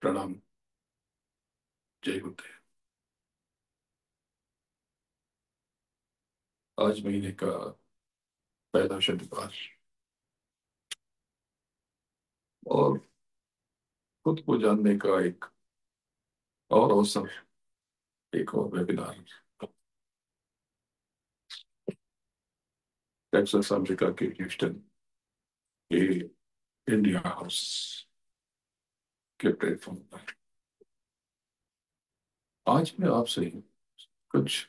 प्रणाम। जय गुरुदेव। आज महीने का पहला शनिवार और खुद को जानने का एक और अवसर, एक और वेबिनार टेक्सास अमेरिका के ह्यूस्टन के इंडिया हाउस के प्लेटफॉर्म पर। आज मैं आपसे कुछ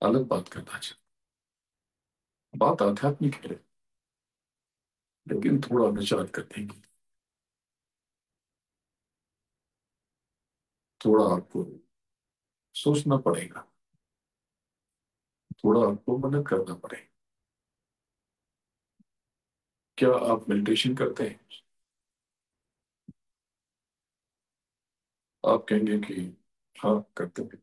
अलग बात करना चाहता हूँ। बात आध्यात्मिक है, लेकिन थोड़ा विचार करने की, थोड़ा आपको सोचना पड़ेगा, थोड़ा आपको मदद करना पड़ेगा। क्या आप मेडिटेशन करते हैं? आप कहेंगे कि हाँ, करते हैं।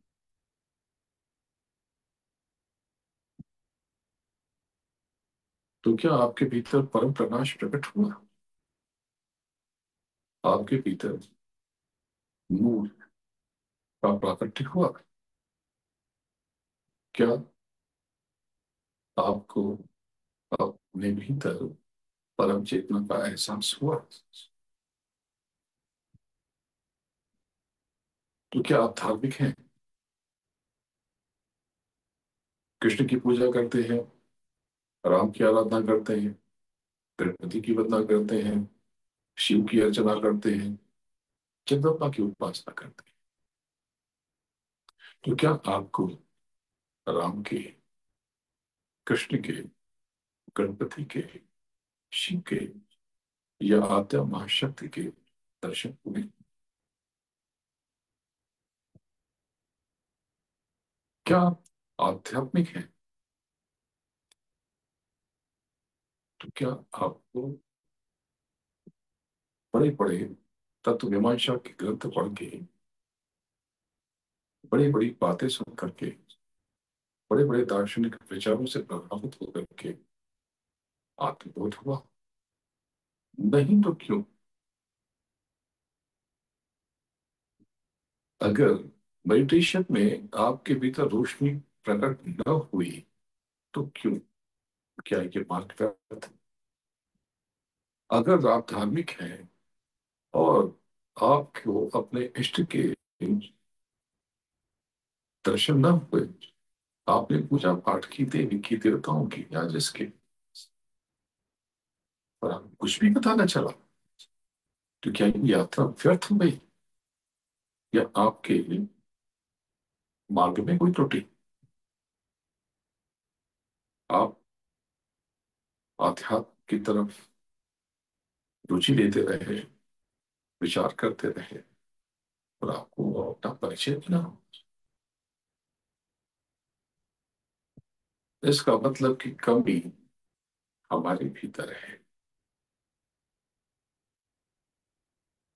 तो क्या आपके भीतर परम प्रकाश प्रकट हुआ? आपके भीतर नूर का प्राकट्य हुआ? क्या आपको अपने भीतर परम चेतना का एहसास हुआ? तो क्या आप धार्मिक हैं? कृष्ण की पूजा करते हैं, राम की आराधना करते हैं, गणपति की वंदना करते हैं, शिव की अर्चना करते हैं, चंद्रमा की उपासना करते हैं। तो क्या आपको राम के, कृष्ण के, गणपति के, शिव के या आद्या महाशक्ति के दर्शन हुए? क्या आप आध्यात्मिक हैं? तो क्या आपको बड़े बड़े तत्व मीमांसा के ग्रंथ पढ़ के, बड़ी बड़ी बातें सुन करके, बड़े बड़े दार्शनिक विचारों से प्रभावित होकर के आत्मबोध हुआ? नहीं तो क्यों? अगर मेडिटेशन में आपके भीतर रोशनी प्रकट न हुई तो क्यों? क्या ये मार्ग व्यर्थ है? अगर आप धार्मिक हैं और आपको अपने इष्ट के दर्शन न हुए, आपने पूजा पाठ की, देवी की, देवताओं की या जिसके, पर आपको कुछ भी पता न चला, तो क्या ये यात्रा व्यर्थ हो गई? या आपके मार्ग में कोई त्रुटि? आप आध्यात्म की तरफ रुचि लेते रहे, विचार करते रहे, और आपको अपना परिचय भी ना हो। इसका मतलब कि कमी हमारे भीतर है,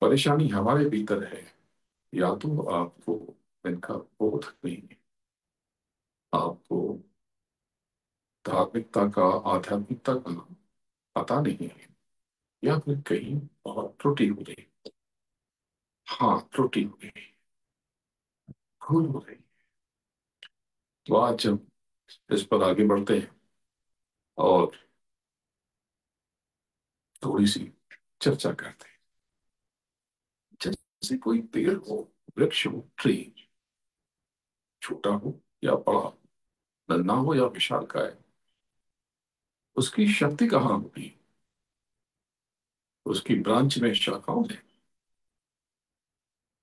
परेशानी हमारे भीतर है, या तो आपको इनका बोध नहीं है, आपको धार्मिकता का, आध्यात्मिकता का पता नहीं है, या फिर कहीं बहुत त्रुटि हो रही। हाँ, त्रुटि हो रही, भूल हो रही। तो आज जब इस पर आगे बढ़ते हैं और थोड़ी सी चर्चा करते हैं। जैसे कोई पेड़ हो, वृक्ष हो, ट्री, छोटा हो या बड़ा, नन्हा हो या विशालकाय, उसकी शक्ति कहाँ होगी? उसकी ब्रांच में, शाखाओं में?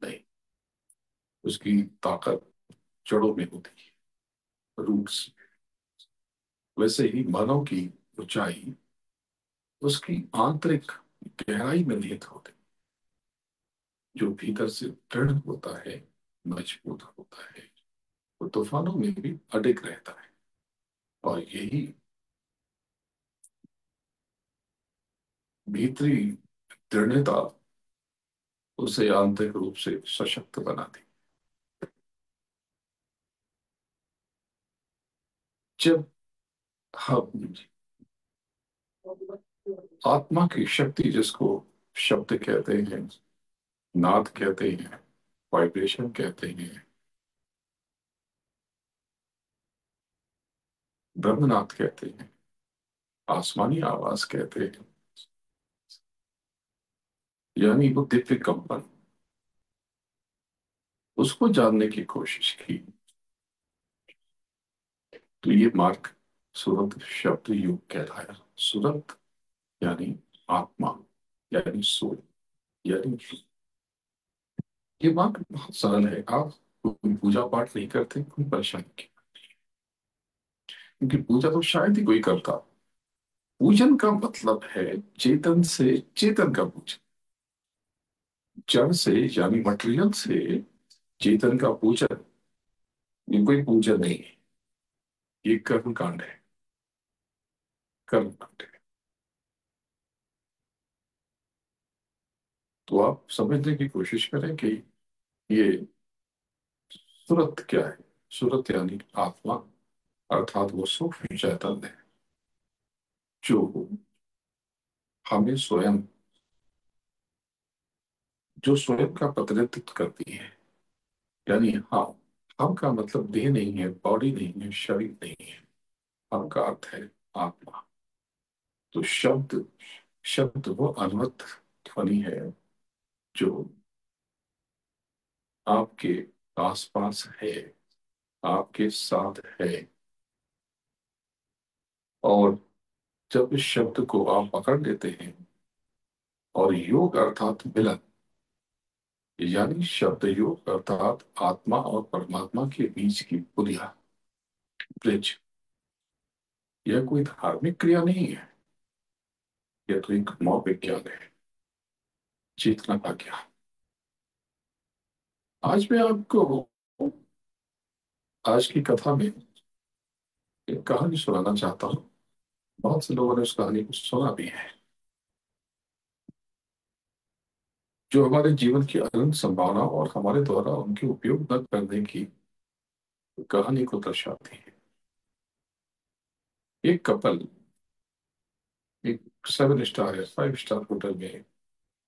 नहीं, उसकी ताकत जड़ों में होती है, रूट्स। वैसे ही मानव की ऊंचाई उसकी आंतरिक गहराई में निहित होती है, जो भीतर से दृढ़ होता है, मजबूत होता है, वो तूफानों में भी अडिग रहता है। और यही भीतरी दृढ़ता उसे आंतरिक रूप से सशक्त बनाती। जब हम आत्मा की शक्ति, जिसको शब्द कहते हैं, नाद कहते हैं, वाइब्रेशन कहते हैं, ब्रह्मनाद कहते हैं, आसमानी आवाज कहते हैं, यानी वो दिव्य कंपन। उसको जानने की कोशिश की तो ये मार्ग सुरत शब्द युग कहलाया। सुरत यानी आत्मा, यानी सोल, यानी ये मार्ग बहुत सरल है। आप कोई पूजा पाठ नहीं करते, कोई परेशानी की, क्योंकि पूजा तो शायद ही कोई करता। पूजन का मतलब है चेतन से चेतन का पूजन, जड़ से यानी मटेरियल से चेतन का पूजन। ये कोई पूजन नहीं है, ये कर्म कांड है, कर्म कांड है। तो आप समझने की कोशिश करें कि ये सुरत क्या है। सुरत यानी आत्मा, अर्थात वो सूक्ष्म चैतन्य है जो हमें स्वयं, जो स्वयं का प्रतिनिधित्व करती है। यानी हाँ, हम का मतलब देह नहीं है, बॉडी नहीं है, शरीर नहीं है। हम का अर्थ है आत्मा। तो शब्द, शब्द वो अनवरत ध्वनि है जो आपके आसपास है, आपके साथ है। और जब इस शब्द को आप पकड़ लेते हैं, और योग अर्थात मिलन, यानी शब्द योग अर्थात आत्मा और परमात्मा के बीच की पुलिया, ब्रिज। यह कोई धार्मिक क्रिया नहीं है, यह तो एक मनोविज्ञान है, चेतना का ज्ञान। आज मैं आपको, आज की कथा में एक कहानी सुनाना चाहता हूँ। बहुत से लोगों ने उस कहानी को सुना भी है, जो हमारे जीवन की अनंत संभावना और हमारे द्वारा उनके उपयोग न करने की कहानी को दर्शाती है। एक कपल एक 7 स्टार या 5 स्टार होटल में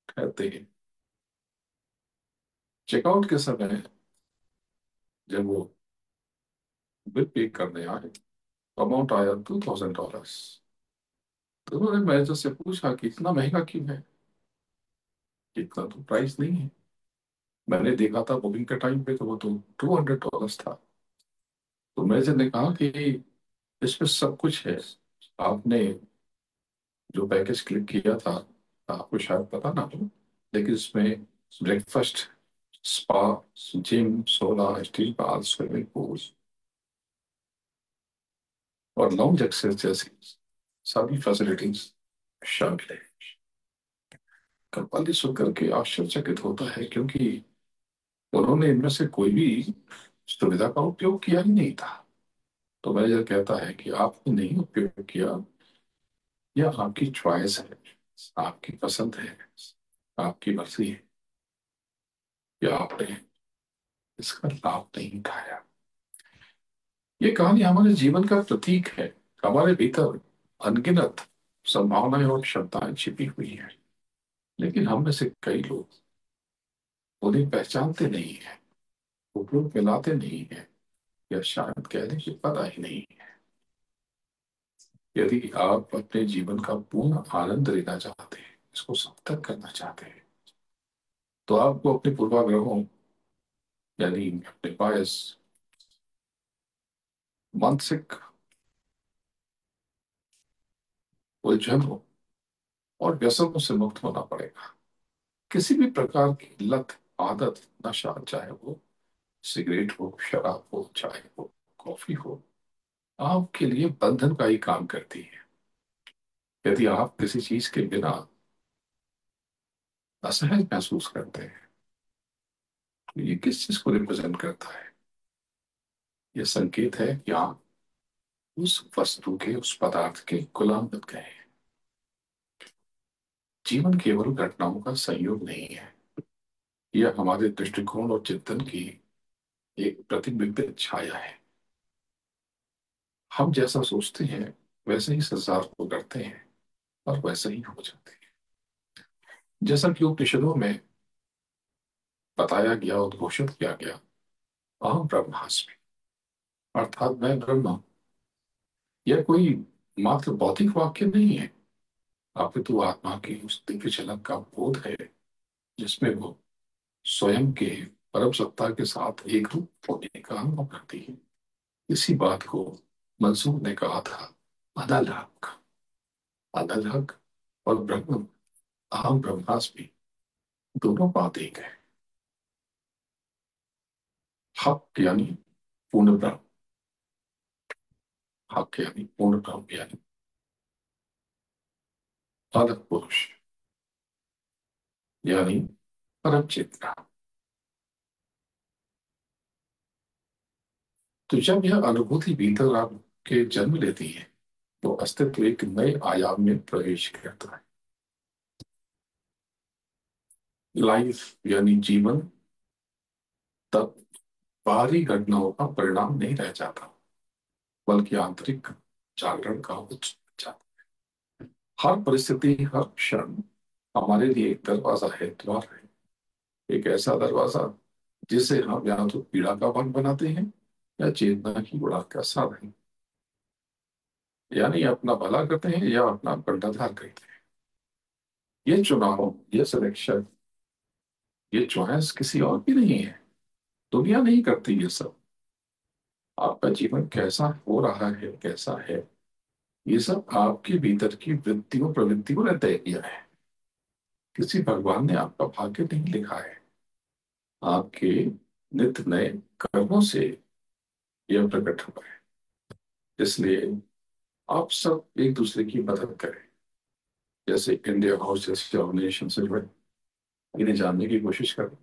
ठहरते हैं। चेकआउट के समय जब वो बिल पे करने आए, अमाउंट आया $2000। तो उन्होंने मैनेजर से पूछा कि इतना महंगा क्यों है, इतना तो प्राइस नहीं है। मैंने देखा था बुकिंग के टाइम पे तो वो तो $200 था। तो मैनेजर ने कहा कि इसमें सब कुछ है, आपने जो पैकेज क्लिक किया था, आपको शायद पता ना हो, लेकिन इसमें ब्रेकफास्ट, स्पा, जिम, सोना, स्टील बाथ, स्विमिंग पूल और लाउंज एक्सेस जैसी सारी फैसिलिटीज शामिल है। कव्वाली सुन करके आश्चर्यचकित होता है, क्योंकि उन्होंने इनमें से कोई भी सुविधा का उपयोग किया ही नहीं था। तो मैनेजर कहता है कि आपने नहीं उपयोग किया, यह आपकी चॉइस है, आपकी पसंद है, आपकी मर्जी है, या आपने इसका लाभ नहीं उठाया। ये कहानी हमारे जीवन का प्रतीक है। हमारे भीतर अनगिनत संभावनाएं और क्षमताएं छिपी हुई हैं, लेकिन हम में से कई लोग उन्हें पहचानते नहीं है, उपयोग में लाते नहीं है, या शायद कहने की पता ही नहीं है। यदि आप अपने जीवन का पूर्ण आनंद लेना चाहते हैं, इसको सार्थक करना चाहते हैं, तो आपको अपने पूर्वाग्रहों, यानी अपने बायस, मानसिक उलझनों और व्यसनों से मुक्त होना पड़ेगा। किसी भी प्रकार की लत, आदत, नशा, चाहे वो सिगरेट हो, शराब हो, चाय हो, कॉफी हो, आपके लिए बंधन का ही काम करती है। यदि आप किसी चीज के बिना असहज महसूस करते हैं, तो ये किस चीज को रिप्रेजेंट करता है? ये संकेत है कि आप उस वस्तु के, उस पदार्थ के गुलाम बन गए हैं। जीवन केवल घटनाओं का संयोग नहीं है, यह हमारे दृष्टिकोण और चिंतन की एक प्रतिबिंबित छाया है। हम जैसा सोचते हैं वैसे ही संसार को करते हैं, और वैसे ही हो जाते हैं। जैसा कि उपनिषदों में बताया गया, उद्घोषित किया गया, अहम ब्रह्मास्मि, अर्थात मैं ब्रह्म हूं। यह कोई मात्र भौतिक वाक्य नहीं है, अपितु आत्मा की उस दिव्य झलक का बोध है जिसमें वो स्वयं के परम सत्ता के साथ एक रूप होने का अनुभव करती है। इसी बात को मंसूर ने कहा था, अनल हक। अनल हक और ब्रह्म, अहम ब्रह्मास्मि, दोनों बात एक है। हक यानी पूर्ण ब्रह्म, हक यानी पूर्ण ब्रह्म यानी अलग पुरुष, यानी परम चेतना। तो जब यह अनुभूति भीतर आपके जन्म लेती है तो अस्तित्व एक नए आयाम में प्रवेश करता है। लाइफ यानी जीवन तब बाहरी घटनाओं का परिणाम नहीं रह जाता, बल्कि आंतरिक जागरण का उच्च जाता। हर परिस्थिति, हर क्षण हमारे लिए एक दरवाजा है, द्वार है। एक ऐसा दरवाजा जिसे हम या तो पीड़ा का भाग बनाते हैं या चेतना की उड़ान का साधन, यानी अपना भला करते हैं या अपना कंटाधार करते हैं। ये चुनाव, ये सिलेक्शन, ये चॉइस किसी और की नहीं है। दुनिया नहीं करती ये सब। आपका जीवन कैसा हो रहा है, कैसा है, ये सब आपके भीतर की वृत्तियों प्रवृत्तियों ने तय किया है। किसी भगवान ने आपका भाग्य नहीं लिखा है। आपके नित्य नए कर्मों से यह प्रकट हुआ है। इसलिए आप सब एक दूसरे की मदद करें। जैसे इंडिया हाउस जैसे ऑर्गेनाइजेशन से जुड़े, इन्हें जानने की कोशिश करें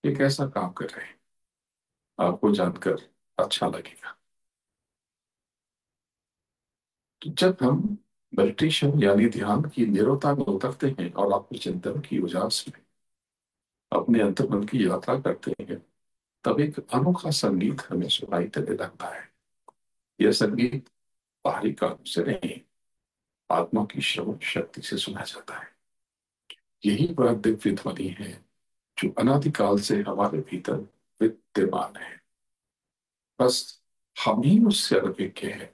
ये कैसा काम कर रहे हैं। आपको जानकर अच्छा लगेगा। तो जब हम मेडिटेशन यानी ध्यान की निरवता में उतरते हैं और आत्मचिंतन की उजास में अपने अंतर्मन की यात्रा करते हैं, तब एक अनोखा संगीत हमें सुनाई देने लगता है। यह संगीत बाहरी कानों से नहीं, आत्मा की श्रवण शक्ति से सुना जाता है। यही वह दिव्य ध्वनि है जो अनादिकाल से हमारे भीतर विद्यमान है। बस हम ही उससे अनभिज्ञ हैं,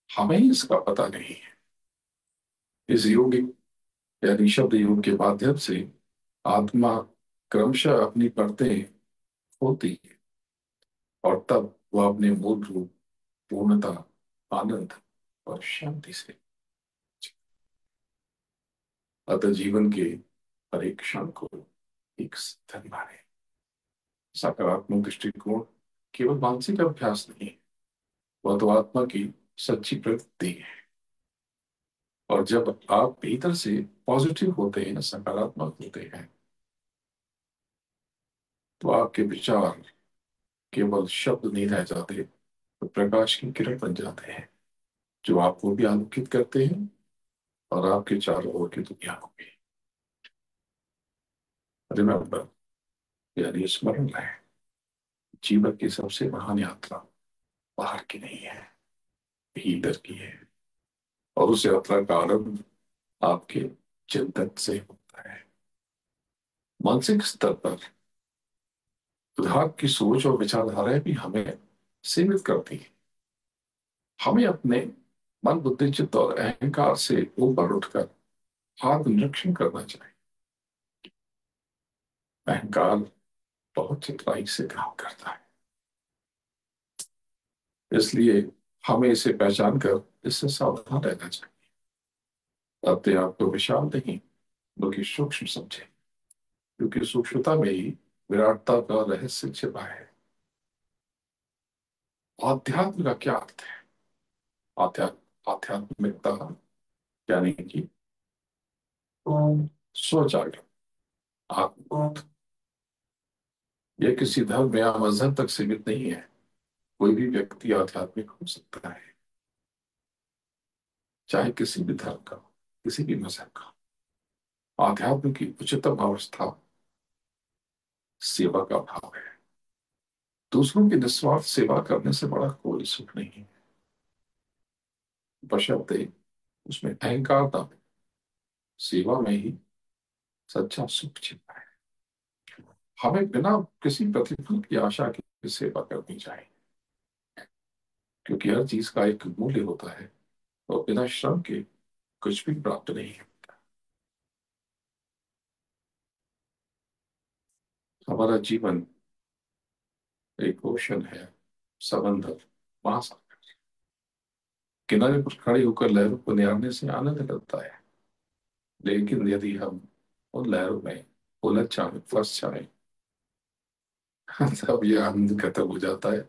हमें ही इसका पता नहीं है। इस योगिक यानी शब्द योग के माध्यम से आत्मा क्रमशः अपनी परतें खोती है और तब वह अपने मूल रूप, पूर्णता, आनंद और शांति से। अतः जीवन के हर एक क्षण को एक साधन माने। सकारात्मक दृष्टिकोण केवल मानसिक अभ्यास नहीं है, वह तो आत्मा की सच्ची प्रवृत्ति है। और जब आप भीतर से पॉजिटिव होते हैं, सकारात्मक होते हैं, तो आपके विचार केवल शब्द नहीं रह जाते, तो प्रकाश की किरण बन जाते हैं जो आपको भी आलोकित करते हैं और आपके चारों ओर की दुनिया को भी। रिमेम्बर यानी स्मरण रहे, जीवन की सबसे महान यात्रा बाहर की नहीं है, भीतर की है। और उस यात्रा का आरंभ आपके चिंतन से होता है। मानसिक स्तर पर उद्धार की सोच और विचारधाराएं भी हमें सीमित करती है। हमें अपने मन, बुद्धि, चित्त और अहंकार से ऊपर उठकर आत्मनिरीक्षण करना चाहिए। अहंकार बहुत चितराई से काम करता है, इसलिए हमें इसे पहचान कर इससे सावधान रहना चाहिए। अपने आप को विशाल नहीं बल्कि सूक्ष्म समझे, क्योंकि सूक्ष्मता में ही विराटता का रहस्य छिपा है। आध्यात्म का क्या अर्थ है? आध्यात्मिकता यानी कि स्वजागरण, आत्मबोध। यह किसी धर्म या मजहब तक सीमित नहीं है। कोई भी व्यक्ति आध्यात्मिक हो सकता है, चाहे किसी भी धर्म का हो, किसी भी मजहब का हो। आध्यात्म की उच्चतम अवस्था सेवा का भाव है। दूसरों की निस्वार्थ सेवा करने से बड़ा कोई सुख नहीं है, बशर्ते उसमें अहंकार ना हो। सेवा में ही सच्चा सुख छिपा है। हमें बिना किसी प्रतिफल की आशा की सेवा करनी चाहिए, क्योंकि हर चीज का एक मूल्य होता है और बिना श्रम के कुछ भी प्राप्त नहीं है। हमारा जीवन एक ओशन है, समंदर, महासागर। किनारे पर खड़े होकर लहरों को निहारने से आनंद मिलता है, लेकिन यदि हम उन लहरों में उलझ जाए, फंस जाए, तब ये आनंद खत्म हो जाता है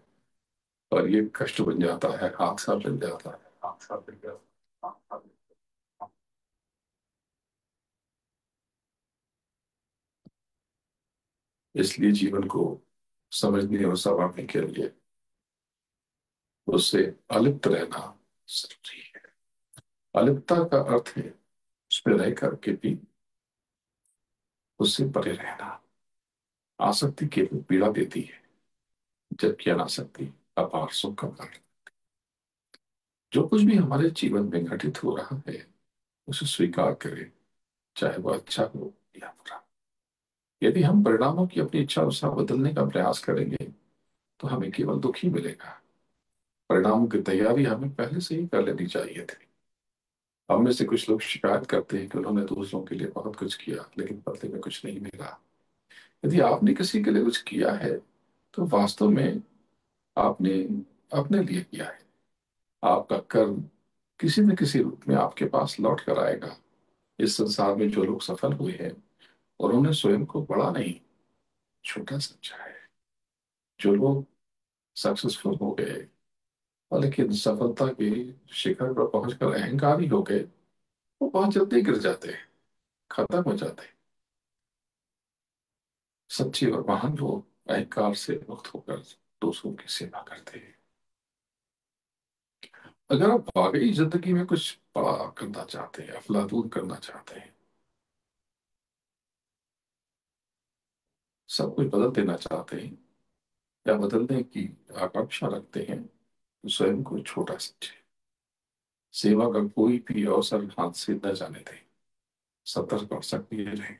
और ये कष्ट बन जाता है, हादसा बन जाता है, हादसा बन जाता है। इसलिए जीवन को समझने और संभालने के लिए उससे अलिप्त रहना जरूरी है। अलिप्तता का अर्थ है उस पर रह करके भी उससे परे रहना। आसक्ति केवल पीड़ा देती है, जबकि अनासक्ति अपार सुख का कारण। जो कुछ भी हमारे जीवन में घटित हो रहा है उसे स्वीकार करें, चाहे वो अच्छा हो या बुरा। यदि हम परिणामों की अपनी इच्छा अनुसार बदलने का प्रयास करेंगे तो हमें केवल दुख ही मिलेगा। परिणामों की तैयारी हमें पहले से ही कर लेनी चाहिए थी। हम में से कुछ लोग शिकायत करते हैं कि उन्होंने दूसरों के लिए बहुत कुछ किया लेकिन बदले में कुछ नहीं मिला। यदि आपने किसी के लिए कुछ किया है तो वास्तव में आपने अपने लिए किया है। आपका कर्म किसी न किसी रूप में आपके पास लौट कर आएगा। इस संसार में जो लोग सफल हुए हैं उन्होंने स्वयं को बड़ा नहीं, छोटा समझा है। जो लोग सक्सेसफुल हो गए और लेकिन सफलता के शिखर पर पहुंचकर अहंकारी हो गए, वो बहुत जल्दी गिर जाते हैं, खत्म हो जाते हैं। सच्चे और महान लोग अहंकार से मुक्त होकर दूसरों की सेवा करते हैं। अगर आप वाकई जिंदगी में कुछ बड़ा करना चाहते हैं, अफलातून करना चाहते हैं, सब कुछ बदल देना चाहते हैं या बदलने की आकांक्षा रखते हैं, तो स्वयं को छोटा समझे। सेवा का कोई भी अवसर हाथ से न जाने दें। सतर्क और सक्रिय रहें।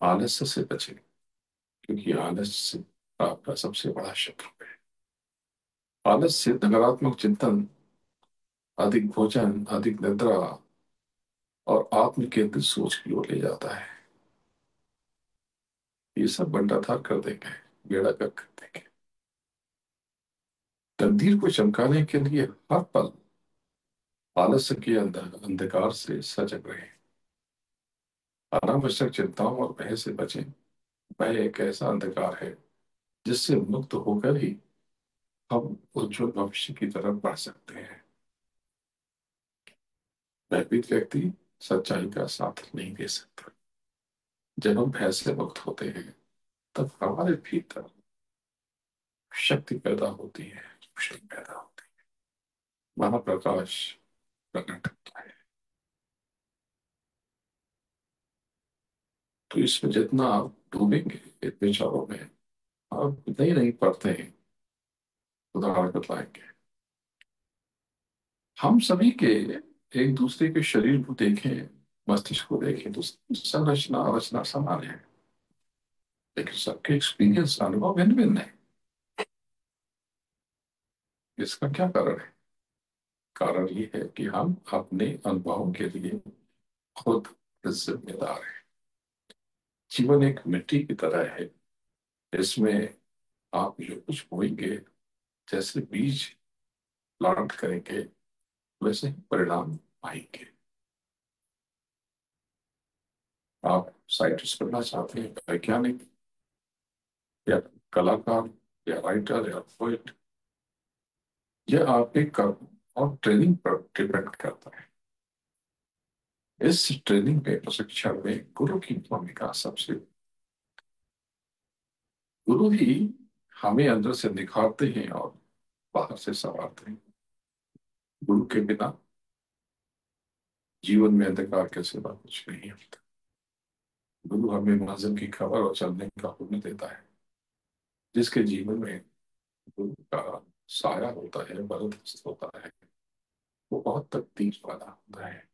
आलस्य से बचें, क्योंकि आलस्य आपका सबसे बड़ा शत्रु है। आलस्य नकारात्मक चिंतन, अधिक भोजन, अधिक निद्रा और आत्म केंद्रित सोच की ओर ले जाता है। ये सब बंटाधार कर देंगे, बेड़ा गर्क कर देंगे। तकदीर को चमकाने के लिए हर पल आलस्य के अंदर अंधकार से सजग रहे। अनावश्यक चिंताओं और भय से बचें। भय एक ऐसा अंधकार है जिससे मुक्त होकर ही हम उज्जवल भविष्य की तरफ बढ़ सकते हैं। भयभीत व्यक्ति सच्चाई का साथ नहीं दे सकता। जब हम भय से मुक्त होते हैं तब हमारे भीतर शक्ति पैदा होती है, रोशनी पैदा होती है, मानव प्रकाश प्रकट होता है। तो इसमें जितना आप डूबेंगे इन विचारों में, आप नहीं नहीं पढ़ते हैं, उदाहरण बतलाएंगे। हम सभी के एक दूसरे के शरीर को देखें, मस्तिष्क को देखें तो संरचना रचना समान है, लेकिन सबके एक्सपीरियंस अनुभव भिन्न भिन्न है। इसका क्या कारण है? कारण ये है कि हम अपने अनुभवों के लिए खुद जिम्मेदार हैं। जीवन एक मिट्टी की तरह है, इसमें आप जो कुछ बोएंगे, जैसे बीज प्लांट करेंगे वैसे ही परिणाम आएंगे। आप साइंटिस्ट बनना चाहते हैं, वैज्ञानिक या कलाकार या राइटर या पोएट, यह आपके कर्म और ट्रेनिंग पर डिपेंड करता है। इस ट्रेनिंग में, प्रशिक्षण में गुरु की भूमिका सबसे। गुरु ही हमें अंदर से निखारते हैं और बाहर से संवारते हैं। गुरु के बिना जीवन में अंधकार के सिवा कुछ नहीं होता। गुरु हमें मंजिल की खबर और चलने का हुक्म देता है। जिसके जीवन में गुरु का साया होता है, वरदहस्त होता है, वो बहुत तकदीर वाला होता है।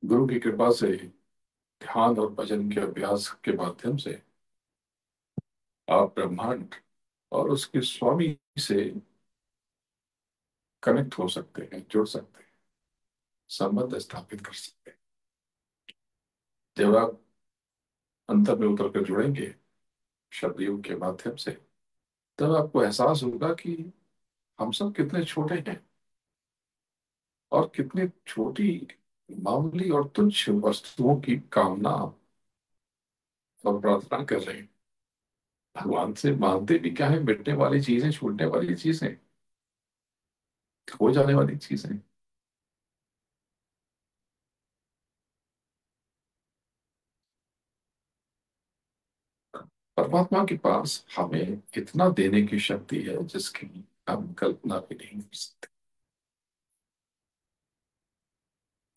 गुरु की कृपा से ध्यान और भजन के अभ्यास के माध्यम से आप ब्रह्मांड और उसके स्वामी से कनेक्ट हो सकते हैं, जुड़ सकते हैं, संबंध स्थापित कर सकते हैं। जब आप अंतर में उतर कर जुड़ेंगे शब्द योग के माध्यम से, तब आपको एहसास होगा कि हम सब कितने छोटे हैं और कितनी छोटी मामूली और तुच्छ वस्तुओं की कामना और प्रार्थना कर रहे हैं। भगवान से मांगते भी क्या है? मिटने वाली चीजें, छूटने वाली चीजें, हो जाने वाली चीजें। परमात्मा के पास हमें इतना देने की शक्ति है जिसकी हम कल्पना भी नहीं कर सकते।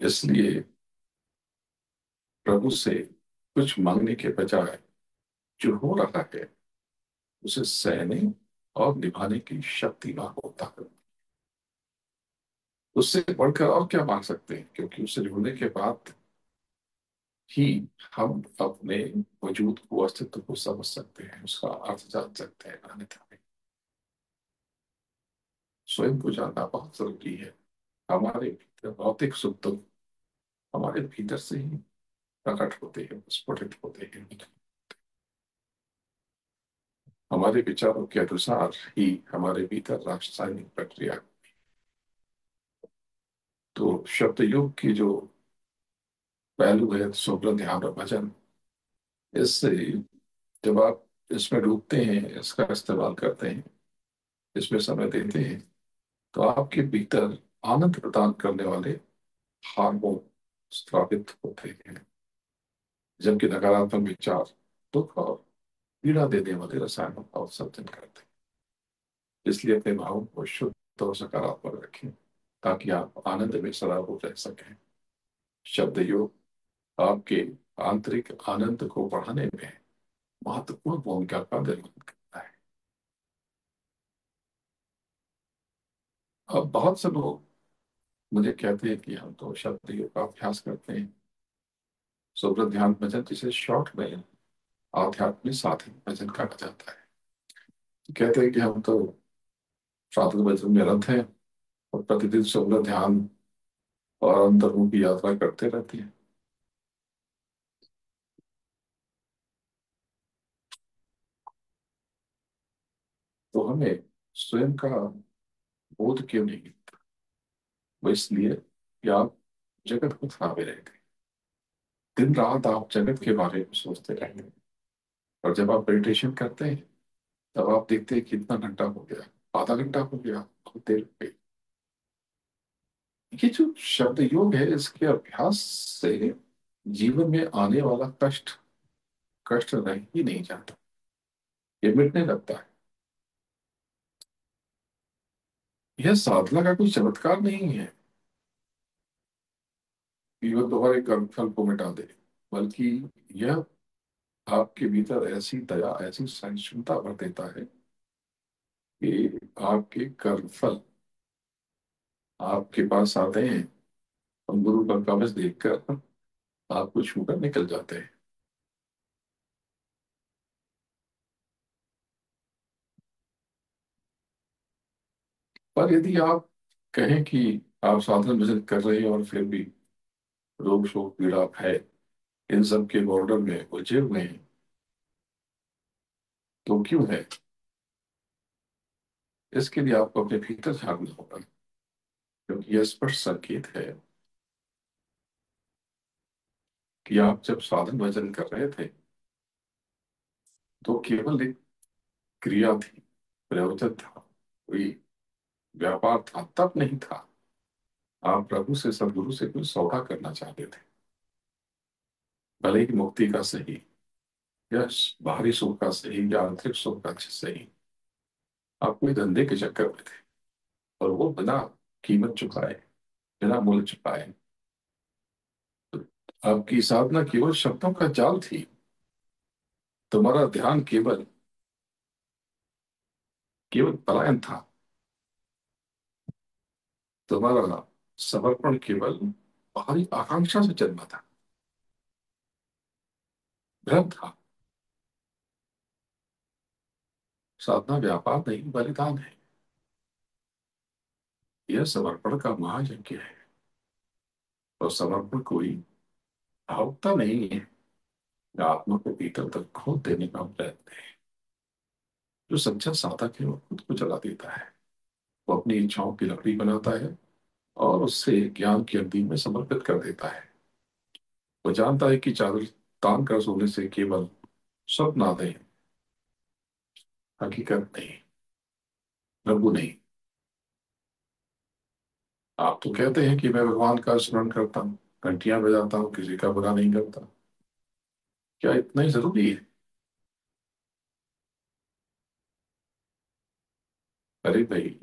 इसलिए प्रभु से कुछ मांगने के बजाय जो हो रहा है उसे सहने और निभाने की शक्ति मांगो, ताकत। उससे बढ़कर और क्या मांग सकते हैं? क्योंकि उससे जुड़ने के बाद ही हम अपने वजूद को, अस्तित्व को समझ सकते हैं, उसका अर्थ जान सकते हैं। अन्यथा नहीं। स्वयं को जानना बहुत जरूरी है। हमारे भीतर भौतिक सुख तो हमारे भीतर से ही प्रकट होते हैं, स्फुटित होते हैं। हमारे विचारों के अनुसार ही हमारे भीतर रासायनिक प्रक्रिया। तो शब्द युग की जो पहलू है, सुब्र ध्यान और भजन, इससे जब आप इसमें डूबते हैं, इसका इस्तेमाल करते हैं, इसमें समय देते हैं, तो आपके भीतर आनंद प्रदान करने वाले हार्मोन स्रावित होते हैं, जबकि नकारात्मक विचार दुख और पीड़ा देने वाले रसायनों का उत्सर्जन करते हैं। इसलिए अपने भावों को शुद्ध और सकारात्मक रखें, ताकि आप आनंद में सदा रह सकें। शब्द योग आपके आंतरिक आनंद को बढ़ाने में महत्वपूर्ण भूमिका का निर्वहन करता है। अब बहुत से लोग मुझे कहते हैं कि हम तो शब्द योग का अभ्यास करते हैं, सुब्रत ध्यान भजन, जिसे शॉर्ट में आध्यात्मिक साधन भजन कहा जाता है। कहते हैं कि हम तो साधन भजन में रत हैं और प्रतिदिन सुब्रत ध्यान और अंतर्मुखी यात्रा करते रहते हैं। तो हमें स्वयं का बोध क्यों नहीं? वो इसलिए कि आप जगत को थामे रहते हैं। दिन रात आप जगत के बारे में सोचते रहते हैं। और जब आप मेडिटेशन करते हैं, तब आप देखते हैं कितना घंटा हो गया, आधा घंटा हो गया, बहुत देर हो गई। ये जो शब्द योग है, इसके अभ्यास से जीवन में आने वाला कष्ट कष्ट रह ही नहीं जाता, ये मिटने लगता है। यह साधना का कोई चमत्कार नहीं है कि वह तुम्हारे कर्मफल को मिटा दे, बल्कि यह आपके भीतर ऐसी दया, ऐसी सहिष्णुता भर देता है कि आपके कर्मफल आपके पास आते हैं और गुरु का कवच देखकर आपको छूकर निकल जाते हैं। पर यदि आप कहें कि आप साधन भजन कर रहे हैं और फिर भी रोग शोक पीड़ा भय इन सब के बॉर्डर में उलझे हुए हैं, तो क्यों है? इसके लिए आपको अपने भीतर झांकना होगा, क्योंकि यह स्पष्ट संकेत है कि आप जब साधन भजन कर रहे थे, तो केवल एक क्रिया थी, प्रयोजन था, कोई व्यापार था, तब नहीं था। आप प्रभु से, सदगुरु से कोई सौदा करना चाहते थे, भले ही मुक्ति का सही या बाहरी सुख का सही या आंतरिक सुख का सही। आप कोई धंधे के चक्कर में थे, और वो बिना कीमत चुकाए, बिना मूल्य चुकाए। आपकी साधना केवल शब्दों का जाल थी। तुम्हारा ध्यान केवल केवल पलायन था। तुम्हारा समर्पण केवल बाहरी आकांक्षा से जन्मा था। भ्रम था। साधना व्यापार नहीं, बलिदान है। यह समर्पण का महायज्ञ है। और समर्पण कोई भावुकता नहीं है, यह आत्मा को भीतर तक खोद देने का प्रयत्न है। जो सच्चा साधक है वो खुद को जला देता है। वो अपनी इच्छाओं की लकड़ी बनाता है और उससे ज्ञान की अग्नि में समर्पित कर देता है। वो जानता है कि चादर तान कर सोने से केवल स्वप्न आते हैं, हकीकत नहीं, प्रभु नहीं। आप तो कहते हैं कि मैं भगवान का स्मरण करता हूँ, घंटियां बजाता हूँ, किसी का बुरा नहीं करता। क्या इतना ही जरूरी है? अरे भाई,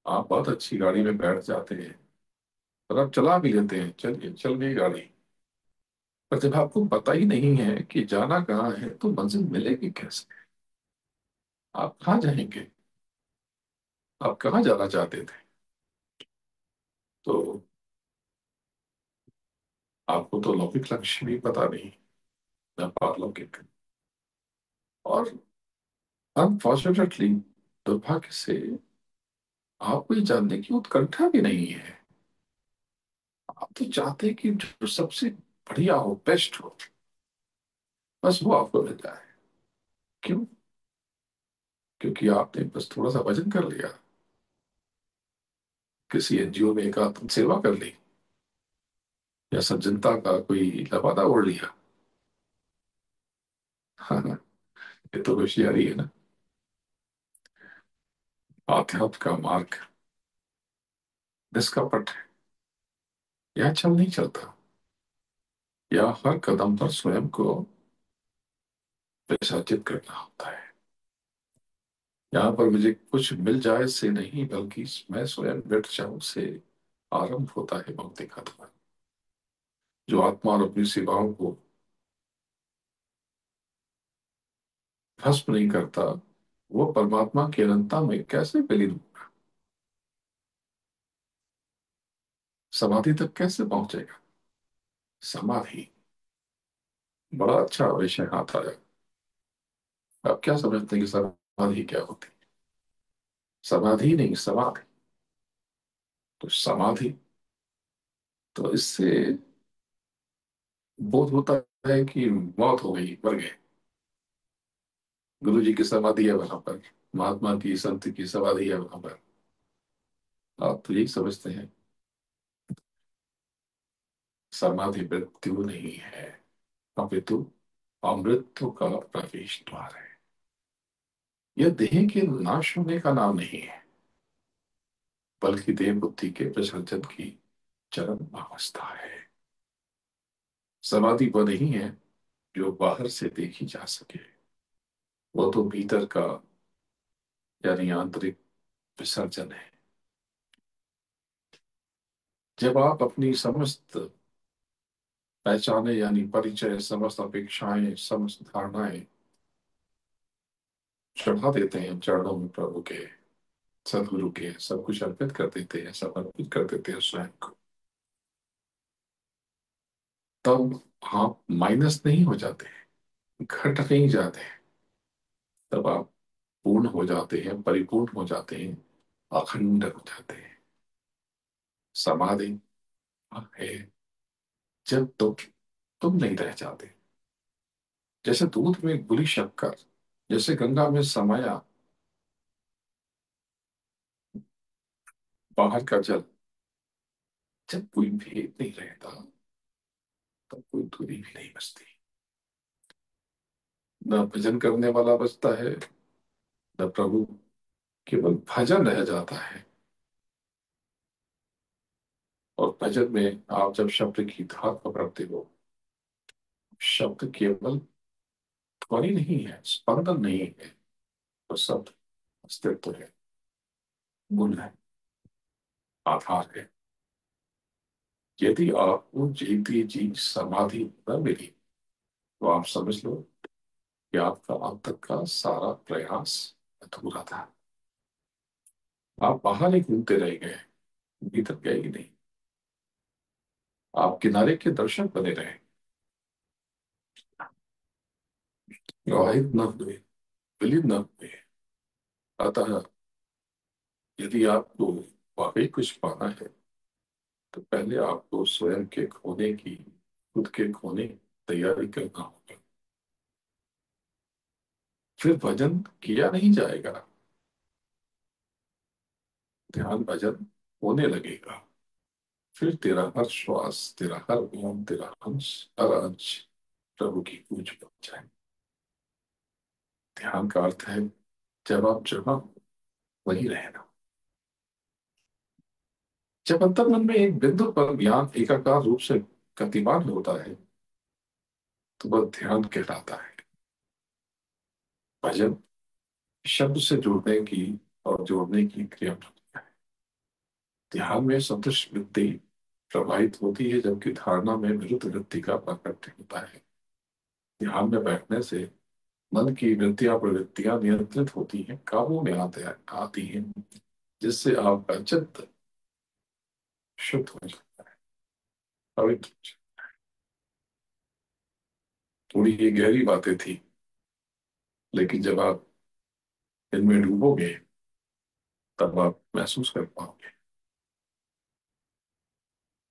आप बहुत अच्छी गाड़ी में बैठ जाते हैं और आप चला भी लेते हैं, चलिए चल गई गाड़ी। पर जब आपको पता ही नहीं है कि जाना कहाँ है तो मंजिल मिलेगी कैसे? आप कहाँ जाएंगे? आप कहाँ जाना चाहते थे? तो आपको तो लौकिक लक्ष्य भी पता नहीं, न पारलौकिक। और अनफॉर्चुनेटली, दुर्भाग्य से, आपको ये जानने की उत्कंठा भी नहीं है। आप तो चाहते हैं कि जो सबसे बढ़िया हो, बेस्ट हो, बस वो आपको मिल जाए। क्यों? क्योंकि आपने बस थोड़ा सा वजन कर लिया, किसी एनजीओ में एक आध सेवा कर ली, या सज्जनता का कोई लबादा ओढ़ लिया। हाँ, ये तो होशियारी है ना। आध्यात्म का मार्ग निष्कपट है। यहाँ छल नहीं चलता। यहाँ हर कदम पर स्वयं को विसर्जित करना होता है। यहाँ पर मुझे कुछ मिल जाए से नहीं, बल्कि मैं स्वयं मिट जाऊं से आरंभ होता है भक्ति का द्वार। जो आत्मा और अपनी सेवाओं को भस्म नहीं करता, वो परमात्मा की अनंतता में कैसे विलीन होगा? समाधि तक कैसे पहुंचेगा? समाधि, बड़ा अच्छा विषय हाथ आया। आप क्या समझते हैं कि समाधि क्या होती है? समाधि नहीं, समाधि। तो समाधि, तो इससे बोध होता है कि मौत हो गई, मर गए। गुरु जी की समाधि है वहां पर, महात्मा की, संत की समाधि है वहां पर। आप तो यही समझते हैं। समाधि मृत्यु नहीं है, अपितु अमृत्यु का प्रवेश द्वार है। यह देह के नाश होने का नाम नहीं है, बल्कि देह बुद्धि के विसर्जन की चरम अवस्था है। समाधि वो नहीं है जो बाहर से देखी जा सके। वो तो भीतर का, यानी आंतरिक विसर्जन है। जब आप अपनी समस्त पहचाने, यानी परिचय, समस्त अपेक्षाएं, समस्त धारणाएं चढ़ा देते हैं चरणों में प्रभु के, सदगुरु के, सब कुछ अर्पित कर देते हैं, समर्पित कर देते हैं स्वयं को, तब आप माइनस नहीं हो जाते, घट नहीं जाते। तब आप पूर्ण हो जाते हैं, परिपूर्ण हो जाते हैं, अखंड हो जाते हैं। समाधि है जब तुम नहीं रह जाते। जैसे दूध में घुली शक्कर, जैसे गंगा में समाया बाहर का जल, जब कोई भेद नहीं रहता, तब कोई दूरी भी नहीं बचती। न भजन करने वाला बचता है, न प्रभु, केवल भजन रह जाता है। और भजन में आप जब शब्द की धार पकड़ते हो, शब्द केवल ध्वनि नहीं है, स्पंदन नहीं है, तो शब्द अस्तित्व है, गुण है, आधार है। यदि आपको जीती जी समाधि न मिली, तो आप समझ लो कि आपका अब तक का सारा प्रयास अधूरा था। आप बाहर ही घूमते रह गए, भीतर गए ही नहीं। आप किनारे के दर्शक बने रहे। प्रवाहित न हुए, विलीन न हुए। अतः यदि आपको वाकई कुछ पाना है, तो पहले आपको स्वयं के खोने की, खुद के खोने की तैयारी करना होगा। फिर भजन किया नहीं जाएगा, ध्यान भजन होने लगेगा। फिर तेरा हर श्वास, तेरा हर ओम, तेरा अंश, हर अंश प्रभु की पूज बन जाए। ध्यान का अर्थ है जब आप जहाँ हो, वही रहना। जब अंतर मन में एक बिंदु पर ज्ञान एकाकार रूप से गतिमान होता है, तो वह ध्यान कहलाता है। भजन शब्द से जुड़ने की और जोड़ने की क्रिया है। ध्यान में सदृश वृत्ति प्रवाहित होती है, जबकि धारणा में विरुद्ध वृत्ति का प्राकट्य होता है। ध्यान में बैठने से मन की वृत्तियां प्रवृत्तियां नियंत्रित होती हैं, काबू में आती हैं, जिससे आपका चित्त शुद्ध हो जाता है, पवित्र हो जाता है। थोड़ी ये गहरी बातें थी, लेकिन जब आप इनमें डूबोगे, तब आप महसूस कर पाओगे।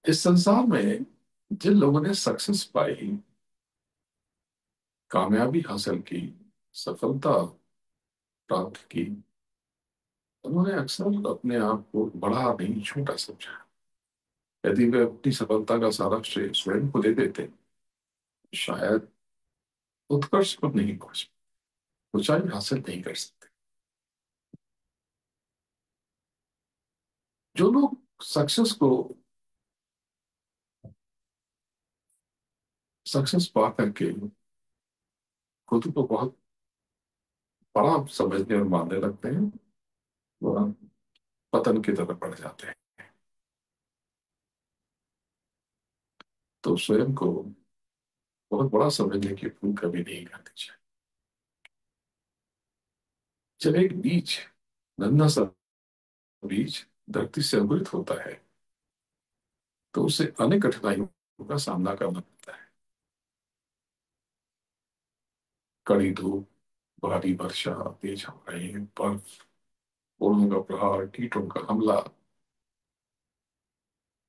इस संसार में जिन लोगों ने सक्सेस पाई, कामयाबी हासिल की, सफलता प्राप्त की, उन्होंने अक्सर अपने आप को बड़ा नहीं, छोटा समझा। यदि वे अपनी सफलता का सारा श्रेय स्वयं को दे देते, शायद उत्कर्ष पर नहीं पहुंच, ऊंचाई हासिल नहीं कर सकते। जो लोग सक्सेस को, सक्सेस पा करके खुद को बहुत बड़ा समझने और मानने लगते हैं, वह पतन की तरफ बढ़ जाते हैं। तो स्वयं को बहुत बड़ा समझने की भूल कभी नहीं करनी चाहिए। जब एक बीज, नन्हा सा बीज धरती से अंकुरित होता है, तो उसे अनेक कठिनाइयों का सामना करना पड़ता है। कड़ी धूप, भारी वर्षा, तेज हवाएं, बर्फ, ओलों का प्रहार, कीटों का हमला,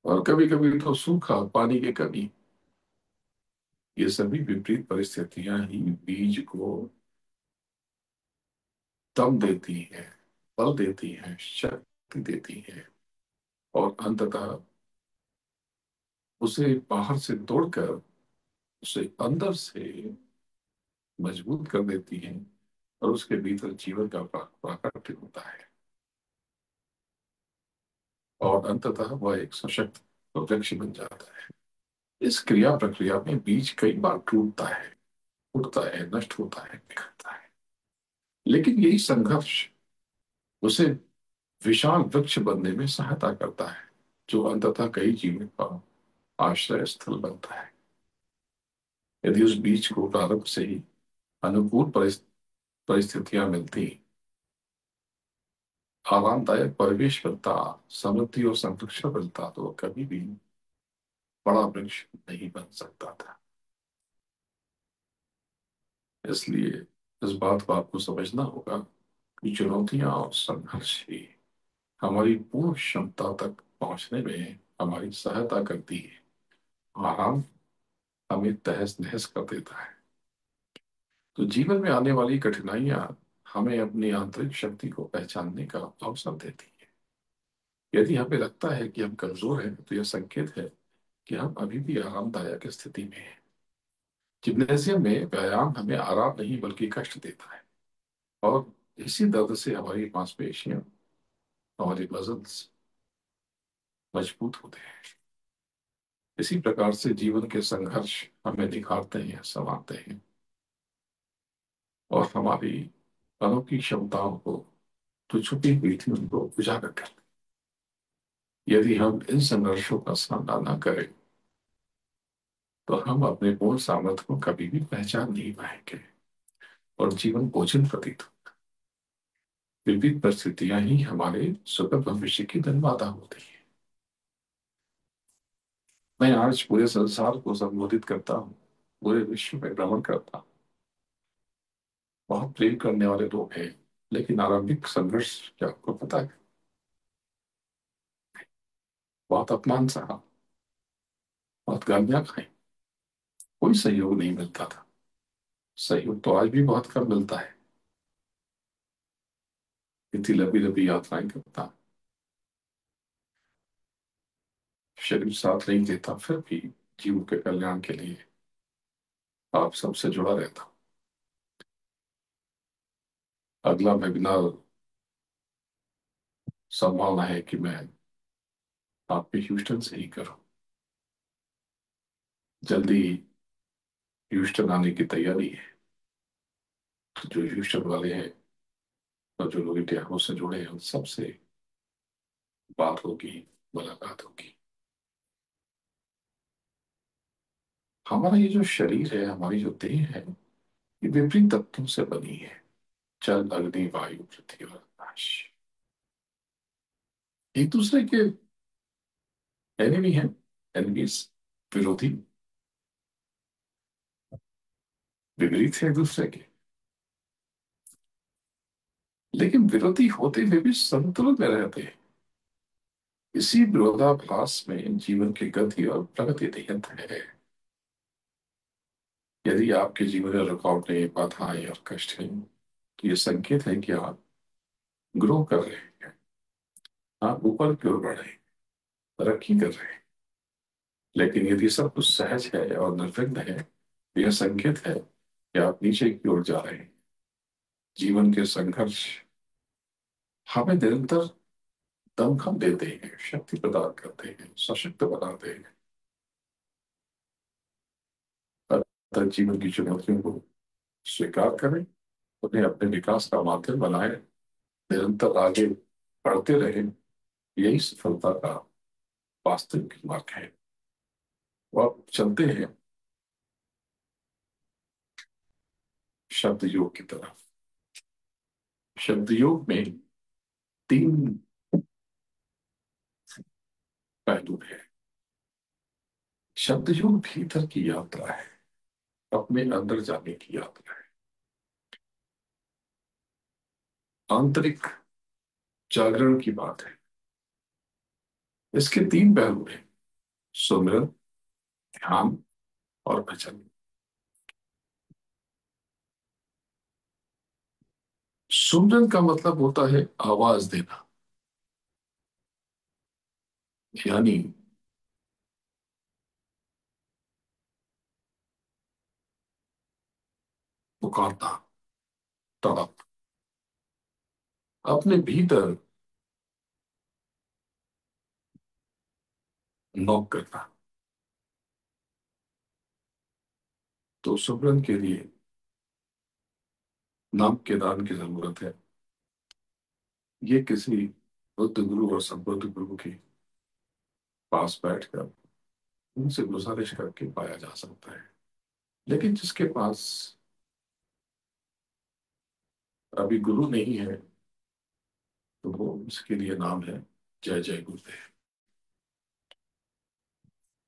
और कभी कभी तो सूखा, पानी की कमी। ये सभी विपरीत परिस्थितियां ही बीज को दम देती हैं, बल देती हैं, शक्ति देती हैं, और अंततः उसे बाहर से तोड़कर उसे अंदर से मजबूत कर देती हैं, और उसके भीतर जीवन का प्राकट्य होता है। और अंततः वह एक सशक्त वृक्ष बन जाता है। इस क्रिया प्रक्रिया में बीज कई बार टूटता है, उठता है, नष्ट होता है, बिखरता है। लेकिन यही संघर्ष उसे विशाल वृक्ष बनने में सहायता करता है, जो अंततः कई जीवों का आश्रय स्थल बनता है। यदि उस बीज को प्रारंभ से ही अनुकूल परिस्थितियां मिलती, आरामदायक परिवेश मिलता, समृद्धि और संरक्षण मिलता, तो वह कभी भी बड़ा वृक्ष नहीं बन सकता था। इसलिए इस बात को आपको समझना होगा कि चुनौतियां और संघर्ष ही हमारी पूर्ण क्षमता तक पहुंचने में हमारी सहायता करती है। आराम हमें तहस नहस कर देता है। तो जीवन में आने वाली कठिनाइयां हमें अपनी आंतरिक शक्ति को पहचानने का अवसर देती है। यदि हमें लगता है कि हम कमजोर हैं, तो यह संकेत है कि हम अभी भी आरामदायक स्थिति में हैं। जिम्नेशियम में व्यायाम हमें आराम नहीं बल्कि कष्ट देता है, और इसी दर्द से हमारी मांसपेशियां, हमारी मसल्स मजबूत होते हैं। इसी प्रकार से जीवन के संघर्ष हमें निखारते हैं, संवारते हैं, और हमारी अनोखी क्षमताओं को, जो छुपी हुई थी, उनको उजागर करते हैं। यदि हम इन संघर्षों का सामना न करें, तो हम अपने पूर्ण सामर्थ्य को कभी भी पहचान नहीं पाएंगे, और जीवन बोझिल प्रतीत हो। विविध परिस्थितियां ही हमारे सुखद भविष्य की जन्मदाता होती है। मैं आज पूरे संसार को संबोधित करता हूँ, पूरे विश्व में भ्रमण करता हूँ, बहुत प्रेम करने वाले लोग हैं, लेकिन आरंभिक संघर्ष क्या आपको पता है? बहुत अपमान सहा, बहुत गालियां खाई, कोई सहयोग नहीं मिलता था। सहयोग तो आज भी बहुत कम मिलता है। इतनी लंबी लंबी यात्राएं करता, शरीर साथ नहीं देता, फिर भी जीव के कल्याण के लिए आप सबसे जुड़ा रहता। अगला वेबिनार संभावना है कि मैं आपके ह्यूस्टन से ही करूं। जल्दी ह्यूस्टन आने की तैयारी है। तो जो ह्यूस्टन वाले हैं और जो लोग इंडिया से जुड़े हैं उन सबसे बात होगी, मुलाकात होगी। हमारा ये जो शरीर है, हमारी जो देह है, ये विभिन्न तत्वों से बनी है। जल, अग्नि, वायु, पृथ्वी और आकाश एक दूसरे के एनिमी है। एनिमीज, विरोधी, विपरीत है एक दूसरे के। लेकिन विरोधी होते हुए भी संतुलन में रहते हैं। इसी विरोधाभास में जीवन की गति और प्रगति निहित है। यदि आपके जीवन में रुकावटें, बाधाएं और कष्ट हैं, तो ये संकेत है कि आप ग्रो कर रहे हैं, आप ऊपर की ओर बढ़ रहे हैं, तरक्की कर रहे हैं। लेकिन यदि सब कुछ सहज है और निर्विघ्न है, तो यह संकेत है कि आप नीचे की ओर जा रहे हैं। जीवन के संघर्ष हमें निरंतर दमखम देते हैं, शक्ति प्रदान करते हैं, सशक्त बनाते हैं। अतः जीवन की चुनौतियों को स्वीकार करें, उन्हें अपने विकास का माध्यम बनाएं, निरंतर आगे बढ़ते रहें। यही सफलता का वास्तविक मार्ग है। वो आप चलते हैं शब्द योग की तरफ। शब्द योग में तीन पहलू है। शब्द योग भीतर की यात्रा है, अपने अंदर जाने की यात्रा है, आंतरिक जागरण की बात है। इसके तीन पहलू हैं: सुमिरन, ध्यान और भजन। सुमिरन का मतलब होता है आवाज देना, यानी पुकारना, तड़प, अपने भीतर नॉक करना। तो सुमिरन के लिए नाम के दान की जरूरत है। ये किसी बुद्ध गुरु और संबुद्ध गुरु के पास बैठकर उनसे गुजारिश करके पाया जा सकता है। लेकिन जिसके पास अभी गुरु नहीं है, तो वो उसके लिए नाम है जय जय गुरुदेव।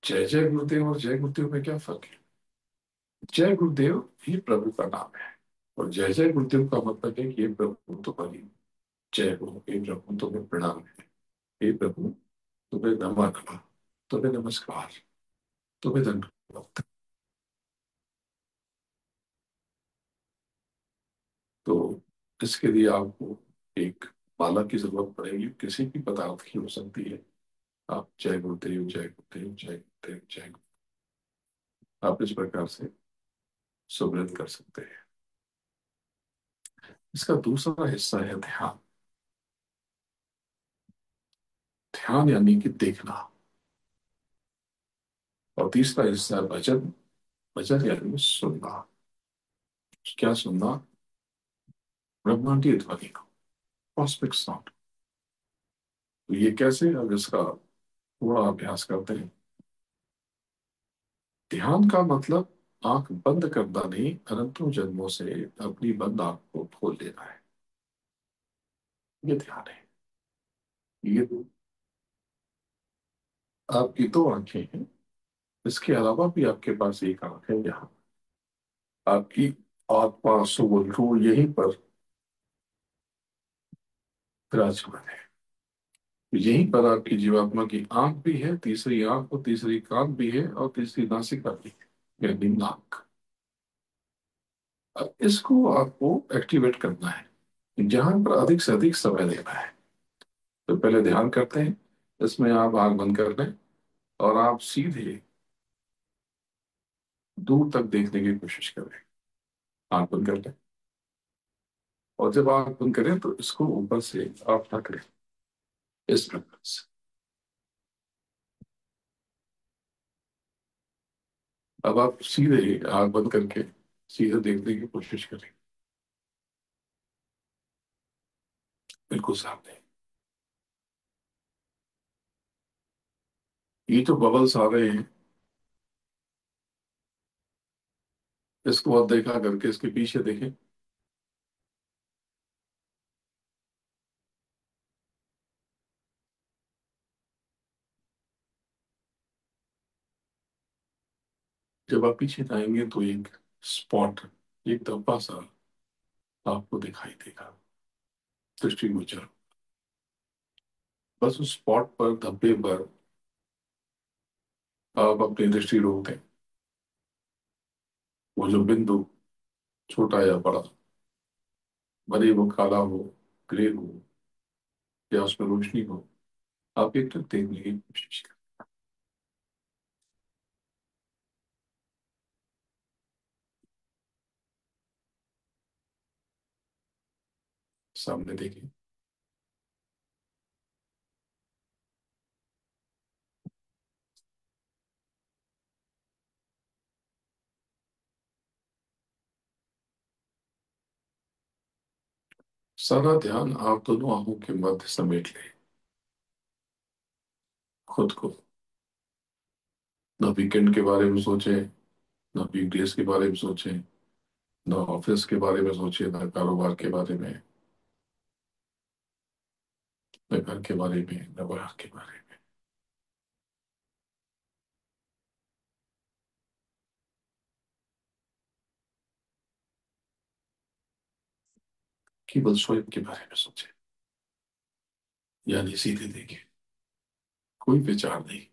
जय जय गुरुदेव और जय गुरुदेव में क्या फर्क है? जय गुरुदेव ही प्रभु का नाम है, और जय जय गुरुदेव का मतलब है कि ये प्रभु तुम्हारी जय हो, हे प्रभु तुम्हें प्रणाम है, हे प्रभु तुम्हें नमा नमा, तुम्हें नमस्कार, तुम्हें धन्यवाद। तो इसके लिए आपको एक माला की जरूरत पड़ेगी, किसी भी पदार्थ की हो सकती है। आप जय गुरुदेव, जय गुरुदेव, जय गुरुदेव, जय गुरुदेव, आप इस प्रकार से सुमिरन कर सकते हैं। इसका दूसरा हिस्सा है ध्यान। ध्यान यानी कि देखना। और तीसरा हिस्सा है भजन। भजन यानी सुनना। क्या सुनना? ब्रह्मांडीय ध्वनि को, कॉस्मिक साउंड। तो ये कैसे, अब इसका थोड़ा अभ्यास करते हैं। ध्यान का मतलब आंख बंद करना नहीं, अनंतों जन्मों से अपनी बंद आंख को खोल देना है। ये ध्यान है। ये आपकी दो आंखें हैं, इसके अलावा भी आपके पास एक आंख है यहाँ। आपकी आत्मा सुबुल रूह यहीं पर विराजमान है। यहीं पर आपकी जीवात्मा की आंख भी है, तीसरी आंख और तीसरी कान भी है और तीसरी नासिका भी है, यानी नाक। अब इसको आपको एक्टिवेट करना है, जहां पर अधिक से अधिक समय देना है। तो पहले ध्यान करते हैं, इसमें आप आंख बंद कर लें और आप सीधे दूर तक देखने की कोशिश करें। आंख बंद कर लें और जब आंख बंद करें तो इसको ऊपर से आप ढक लें इस प्रकार से। अब आप सीधे आंख बंद करके सीधे देखने की कोशिश करें, बिल्कुल सामने। ये जो बबल्स आ रहे हैं, इसको आप देखा करके इसके पीछे देखें। जब आप पीछे जाएंगे तो एक स्पॉट, एक धब्बा सा आपको दिखाई देगा, दृष्टिगोचर। बस उस स्पॉट पर, धब्बे पर आप अपनी दृष्टि रोक दें। वो जो बिंदु, छोटा या बड़ा, भले वो काला हो, ग्रे हो, या उसमें रोशनी हो, आप एक टक देखने की कोशिश करें। सामने देखिए। सारा ध्यान आप दोनों आंखों के मध्य समेट लें, खुद को। ना वीकेंड के बारे में सोचें, ना वीकडेज के बारे में सोचें, ना ऑफिस के बारे में सोचें, ना कारोबार के बारे में, न घर के बारे में, न बाहर के बारे में। केवल स्वयं के बारे में सोचें, यानी सीधे देखें, कोई विचार नहीं।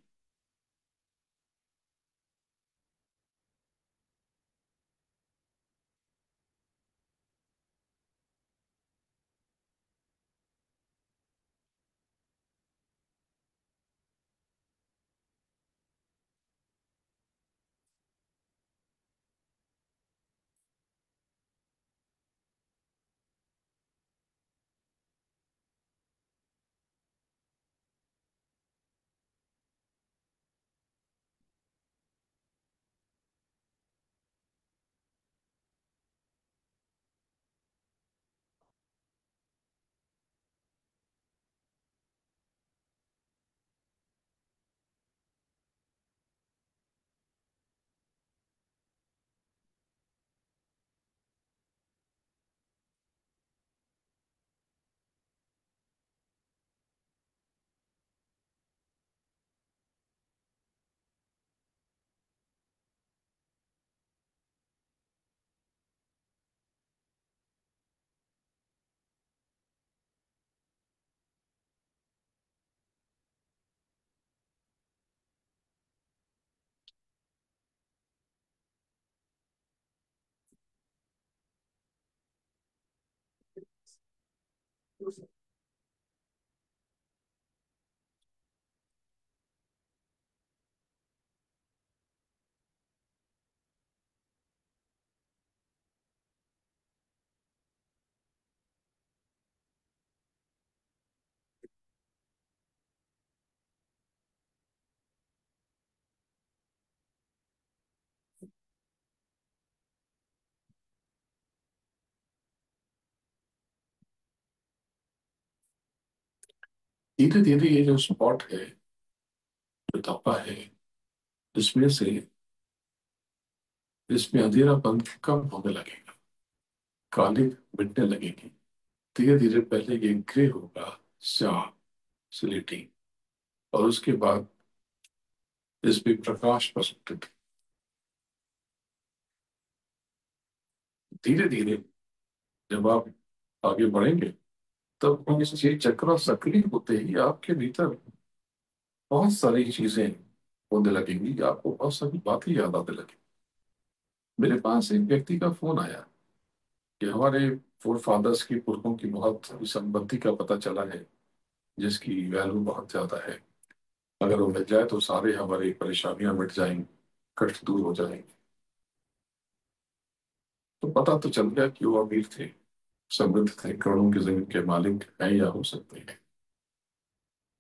धीरे धीरे ये जो स्पॉट है, जो धब्बा है, इसमें से, इसमें अंधेरापन कम होने लगेगा, काली मिटने लगेगी। धीरे धीरे पहले ये ग्रे होगा, श्याम, स्लेटी, और उसके बाद इसमें प्रकाश प्रसुप्त। धीरे धीरे जब आप आगे बढ़ेंगे, तब इस चीज चक्र सक्रिय होते ही आपके भीतर बहुत सारी चीजें होने लगेंगी, आपको बहुत सारी बातें याद आने लगेंगी। मेरे पास एक व्यक्ति का फोन आया कि हमारे फोर फादर्स की, पुरखों की बहुत संपत्ति का पता चला है, जिसकी वैल्यू बहुत ज्यादा है। अगर वो मिल जाए तो सारे हमारी परेशानियां मिट जाएंगी, कष्ट दूर हो जाएंगे। तो पता तो चल गया कि वो अमीर थे, समृद्ध थे, करोड़ों की जमीन के मालिक हैं या हो सकते हैं।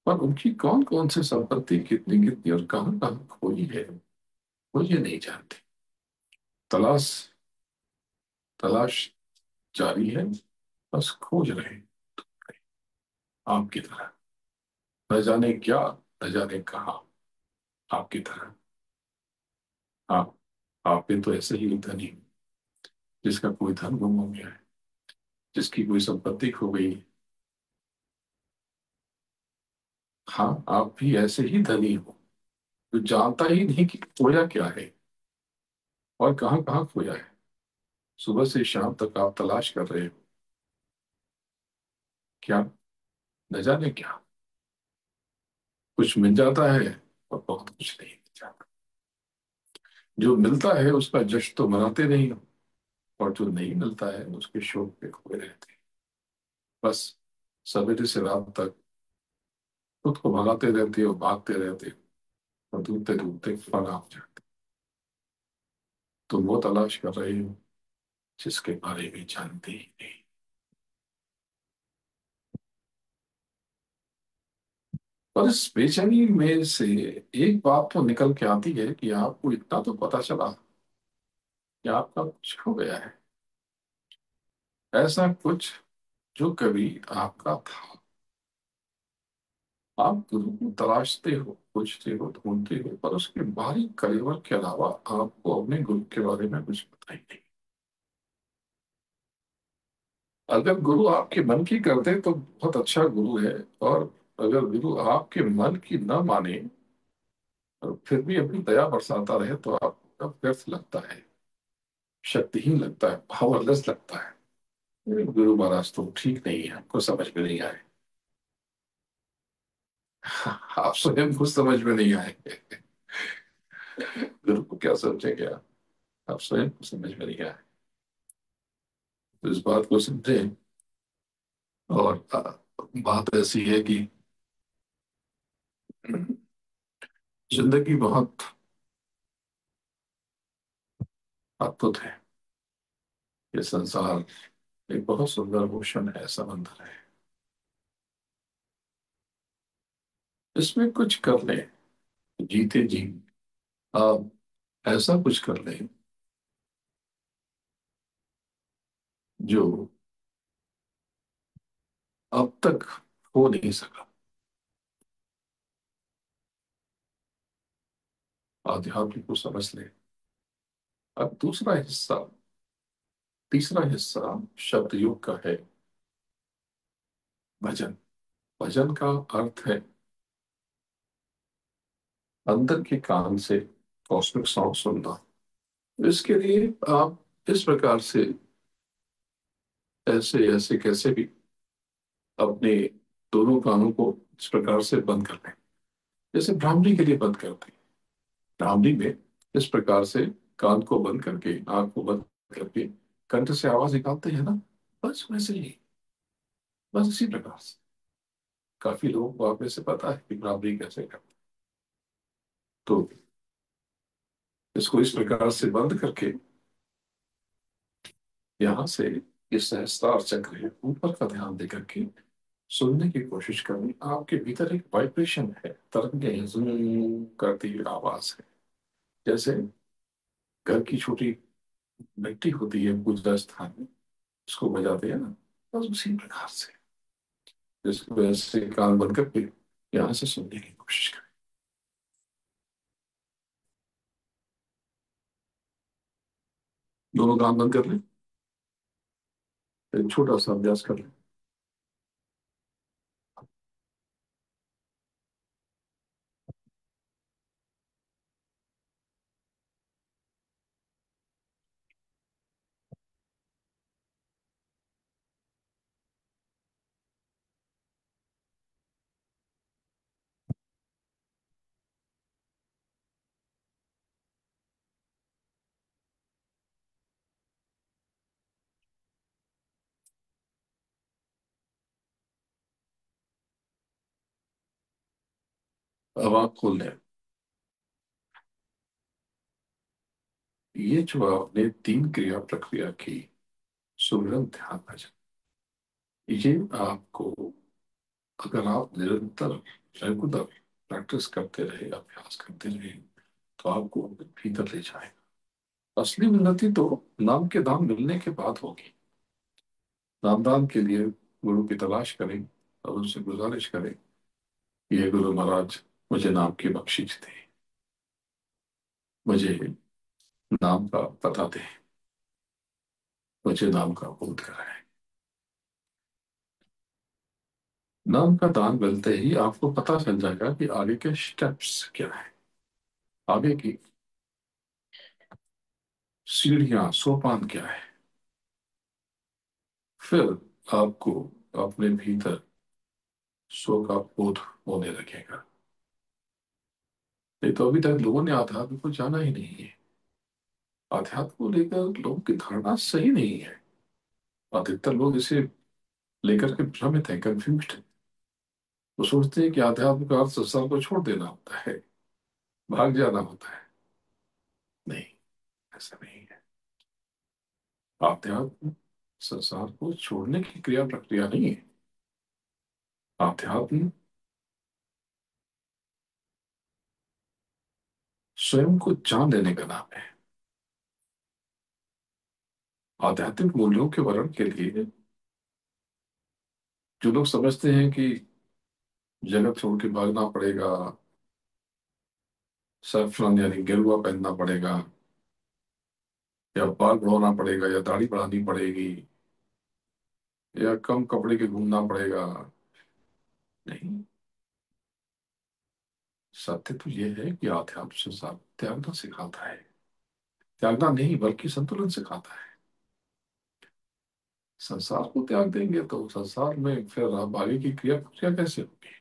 पर उनकी कौन कौन सी संपत्ति कितनी कितनी और कहाँ कहाँ खोई है, वो ये नहीं जानते। तलाश तलाश जारी है, बस खोज रहे हैं, आपकी तरह। न जाने क्या, न जाने कहाँ, आपकी तरह। हाँ, आप भी तो ऐसे ही धनी हो, जिसका कोई धन गुम हो गया है, जिसकी कोई संपत्ति खो गई है। हाँ, आप भी ऐसे ही धनी हो, जो जानता ही नहीं कि खोया क्या है और कहाँ कहाँ खोया है। सुबह से शाम तक आप तलाश कर रहे हो, क्या, न जाने क्या। कुछ मिल जाता है और बहुत कुछ नहीं मिल जाता। जो मिलता है उसका जश्न तो मनाते नहीं हो, और जो नहीं मिलता है उसके शोक पे खोए रहते हैं। बस सवेरे से रात तक खुद को भगाते रहते हो, भागते रहते हो, और ढूंढते ढूंढते फना हो जाते। तुम वो तलाश कर रहे हो जिसके बारे में जानते ही नहीं। पर इस बेचैनी में से एक बात तो निकल के आती है कि आपको इतना तो पता चला कि आपका कुछ खो गया है, ऐसा कुछ जो कभी आपका था। आप गुरु को तलाशते हो, खोजते हो, ढूंढते हो, पर उसके बारीक कलेवर के अलावा आपको अपने गुरु के बारे में कुछ पता ही नहीं। अगर गुरु आपके मन की करते तो बहुत अच्छा गुरु है, और अगर गुरु आपके मन की न माने और फिर भी अपनी दया बरसाता रहे, तो आपको तब व्यर्थ लगता है, शक्तिहीन लगता है, पावरलेस लगता है। मेरे गुरु महाराज तो ठीक नहीं है, आपको समझ में नहीं आए। आप स्वयं कुछ समझ में नहीं आए, गुरु को क्या समझेंगे आप स्वयं को समझ में नहीं आए। तो इस बात को समझे। और बात ऐसी है कि जिंदगी बहुत अद्भुत है। ये संसार एक बहुत सुंदर भूषण है, समंदर है। इसमें कुछ कर ले, जीते जी आप ऐसा कुछ कर ले जो अब तक हो नहीं सका। आध्यात्म को समझ ले। अब दूसरा हिस्सा, तीसरा हिस्सा शब्द योग का है, भजन। भजन का अर्थ है अंदर के कान से कॉस्मिक साउंड सुनना। इसके लिए आप इस प्रकार से, ऐसे ऐसे कैसे भी अपने दोनों कानों को इस प्रकार से बंद कर लें, जैसे ब्राह्मणी के लिए बंद करते हैं। ब्राह्मणी में इस प्रकार से कान को बंद करके, आंख को बंद करके कंठ से आवाज निकालते हैं ना, बस वैसे ही, बस इसी प्रकार से। काफी लोगों को आप में से पता है कि ब्राह्मणी कैसे करते हैं। तो इसको इस प्रकार से बंद करके यहाँ से ये सहस्त्रार चक्र है, ऊपर का ध्यान देकर के सुनने की कोशिश करनी। आपके भीतर एक वाइब्रेशन है, तरंगे ज़ूं करती हुई आवाज है। जैसे घर की छोटी मिट्टी होती है पूजा स्थान में, उसको बजाते हैं ना, बस उसी प्रकार से जिसको ऐसे कान बंद करके यहाँ से सुनने की कोशिश करें। दोनों कान बंद कर लें, एक छोटा सा अभ्यास कर लें। अब आप खोल लें। ये जो आपने तीन क्रिया प्रक्रिया की, सुमिरन ध्यान भजन, ये आपको, अगर आप निरंतर रेगुलर प्रैक्टिस करते रहे, अभ्यास करते रहे, तो आपको भीतर ले जाएगा। असली उन्नति तो नाम के दाम मिलने के बाद होगी। नामदान के लिए गुरु की तलाश करें और उनसे गुजारिश करें कि ये गुरु महाराज, मुझे नाम की बख्शिश दे, मुझे नाम का पता दे, मुझे नाम का बोध कराए। नाम का दान मिलते ही आपको पता चल जाएगा कि आगे के स्टेप्स क्या है, आगे की सीढ़ियां, सोपान क्या है। फिर आपको अपने भीतर स्व का बोध होने लगेगा। नहीं तो अभी तक लोगों ने आध्यात्म को जाना ही नहीं है। आध्यात्म को लेकर लोगों की धारणा सही नहीं है। अधिकतर लोग इसे लेकर के भ्रमित है, कंफ्यूज्ड है। वो सोचते हैं कि आध्यात्म का अर्थ संसार को छोड़ देना होता है, भाग जाना होता है। नहीं, ऐसा नहीं है। आध्यात्म संसार को छोड़ने की क्रिया प्रक्रिया नहीं है। आध्यात्म स्वयं को जान लेने का नाम है। आध्यात्मिक मूल्यों के वर्ण के लिए जो लोग समझते हैं कि जगत छोड़ के भागना पड़ेगा, सैफ्रन यानी गेरुआ पहनना पड़ेगा, या बाल बढ़ाना पड़ेगा, या दाढ़ी बढ़ानी पड़ेगी, या कम कपड़े के घूमना पड़ेगा, नहीं। सत्य तो यह है कि आध्यात्म संसार त्यागना सिखाता है। त्यागना नहीं बल्कि संतुलन सिखाता है। संसार को त्याग देंगे तो संसार में फिर आप आगे की क्रिया प्रक्रिया कैसे होगी।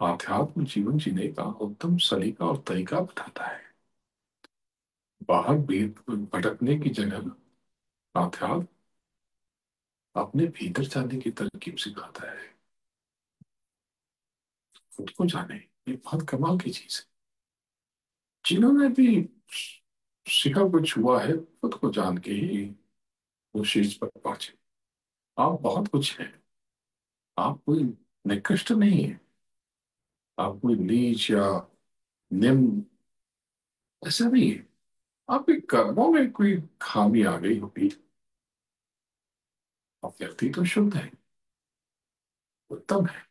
आध्यात्म जीवन जीने का उत्तम सलीका और तरीका बताता है। बाहर भटकने की जगह अर्थात अपने भीतर जाने की तरकीब सिखाता है। खुद को जाने, ये बहुत कमाल की चीज है। जिन्होंने भी शिखर को छुआ है, खुद को जान के ही वो शीर्ष पर पहुंचे। आप बहुत कुछ हैं। आप कोई निकृष्ट नहीं है। आप कोई नीच या निम्न, ऐसा नहीं है। आपके कर्मों में कोई खामी आ गई होगी। आप व्यक्ति तो शुद्ध है, उत्तम है।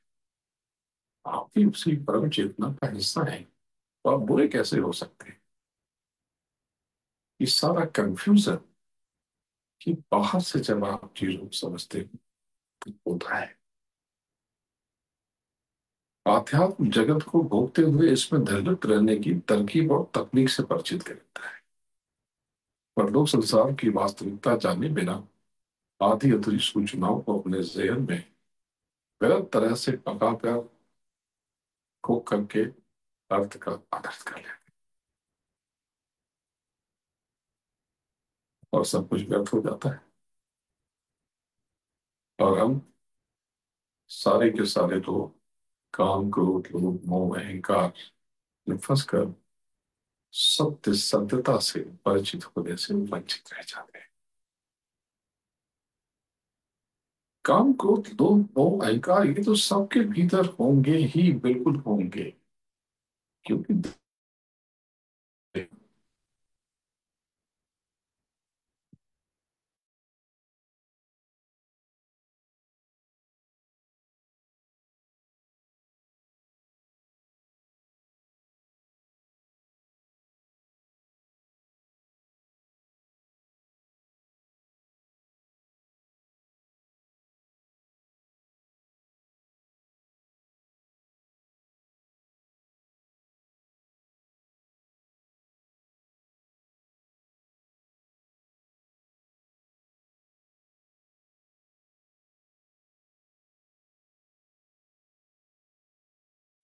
आप भी उसी परम चेतना का हिस्सा है, तो आप बुरे कैसे हो सकते हैं। ये सारा कंफ्यूजन कि बाहर से जब आप चीजों को समझते हो तो होता है। आध्यात्म जगत को भोगते हुए इसमें दृढ़ रहने की तरकीब और तकनीक से परिचित करता है। पर लोग संसार की वास्तविकता जाने बिना आधी अधूरी सूचनाओं को अपने जहन में गलत तरह से पकाकर को करके अर्थ का अनर्थ कर लेते और सब कुछ व्यर्थ हो जाता है। और हम सारे के सारे तो काम, क्रोध, लोभ, मोह, अहंकार में फंसकर सत्य सत्यता से परिचित होने से वंचित रह जाते हैं। काम, क्रोध, लोभ, मोह, अहंकार ये तो सबके भीतर होंगे ही, बिल्कुल होंगे। क्योंकि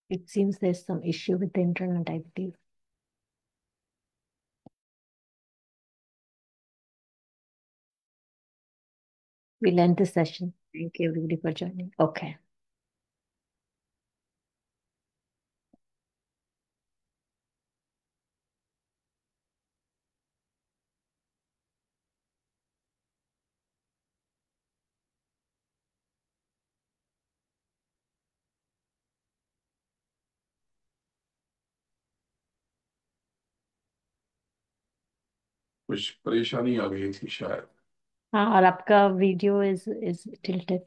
It seems there's some issue with the internet, I believe. We'll end the session. Thank you everybody for joining. Okay. कुछ परेशानी आ गई थी शायद। हाँ, और आपका वीडियो इज इज टिल्टेड,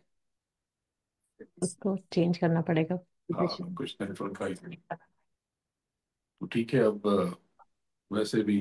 उसको चेंज करना पड़ेगा हाँ, पोजीशन। कुछ नेटवर्क का ही। तो ठीक है, अब वैसे भी